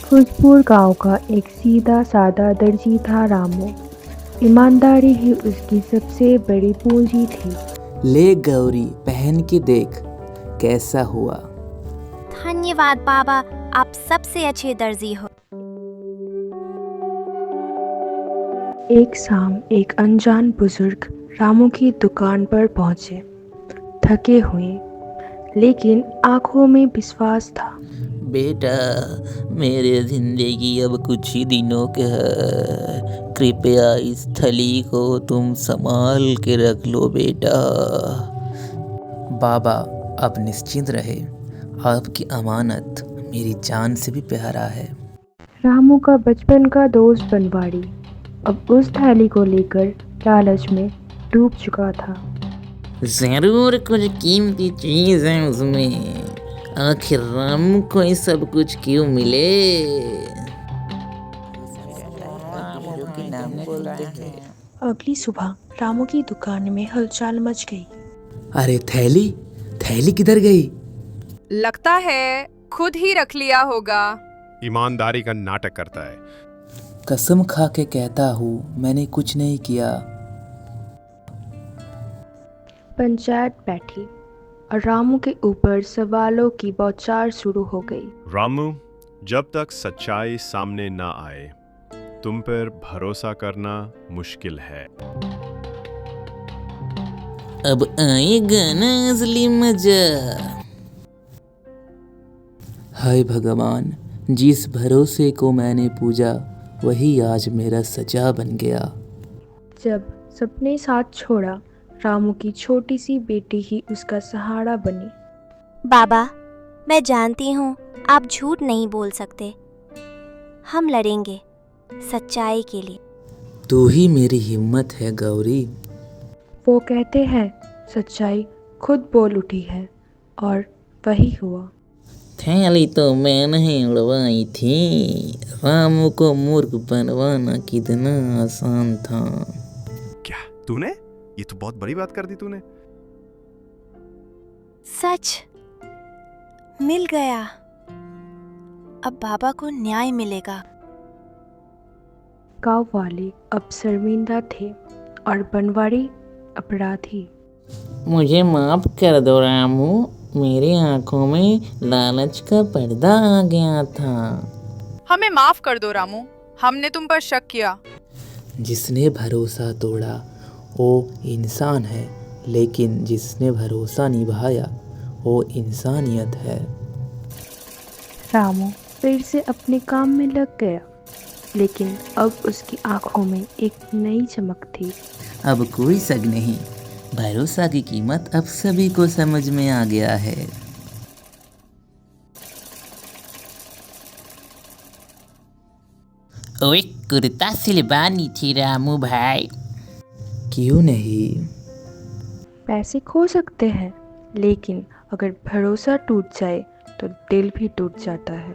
फूलपुर गांव का एक सीधा साधा दर्जी था रामू। ईमानदारी ही उसकी सबसे बड़ी पूंजी थी। ले गौरी, पहन के देख कैसा हुआ। धन्यवाद बाबा, आप सबसे अच्छे दर्जी हो। एक शाम एक अनजान बुजुर्ग रामू की दुकान पर पहुंचे, थके हुए, लेकिन आंखों में विश्वास था। बेटा, मेरे जिंदगी अब कुछ ही दिनों के है। कृपया इस थैली को तुम संभाल के रख लो बेटा। बाबा, आप निश्चिंत रहे, आपकी अमानत मेरी जान से भी प्यारा है। रामू का बचपन का दोस्त बनवाड़ी अब उस थैली को लेकर लालच में डूब चुका था। जरूर कुछ कीमती चीज है उसमें। आखिर रामू को ये सब कुछ क्यों मिले? अगली सुबह रामू की दुकान में हलचल मच गई। अरे थैली, थैली किधर गई? लगता है खुद ही रख लिया होगा। ईमानदारी का नाटक करता है। कसम खा के कहता हूँ, मैंने कुछ नहीं किया। पंचायत बैठी और रामू के ऊपर सवालों की बौछार शुरू हो गई। रामू, जब तक सच्चाई सामने ना आए तुम पर भरोसा करना मुश्किल है। अब आएगा ना असली मजा। हाय भगवान, जिस भरोसे को मैंने पूजा वही आज मेरा सजा बन गया। जब सबने साथ छोड़ा, रामू की छोटी सी बेटी ही उसका सहारा बनी। बाबा, मैं जानती हूँ आप झूठ नहीं बोल सकते। हम लड़ेंगे सच्चाई के लिए। तू ही मेरी हिम्मत है गौरी। वो कहते हैं सच्चाई खुद बोल उठी है, और वही हुआ। थैली तो मैं नहीं उड़वाई थी। रामू को मूर्ख बनवाना कितना आसान था। क्या तूने? ये तो बहुत बड़ी बात कर दी तूने। सच मिल गया। अब बाबा को न्याय मिलेगा। गांव वाले अब शर्मिंदा थे और बनवाड़ी अपराधी। मुझे माफ कर दो रामू, मेरी आंखों में लालच का पर्दा आ गया था। हमें माफ कर दो रामू, हमने तुम पर शक किया। जिसने भरोसा तोड़ा वो इंसान है, लेकिन जिसने भरोसा निभाया वो इंसानियत है। रामू फिर से अपने काम में लग गया, लेकिन अब उसकी आंखों में एक नई चमक थी। अब कोई शक नहीं, भरोसा की कीमत अब सभी को समझ में आ गया है। ओए, कुर्ता सिलवानी थी रामू भाई। क्यों नहीं? पैसे खो सकते हैं, लेकिन अगर भरोसा टूट जाए तो दिल भी टूट जाता है।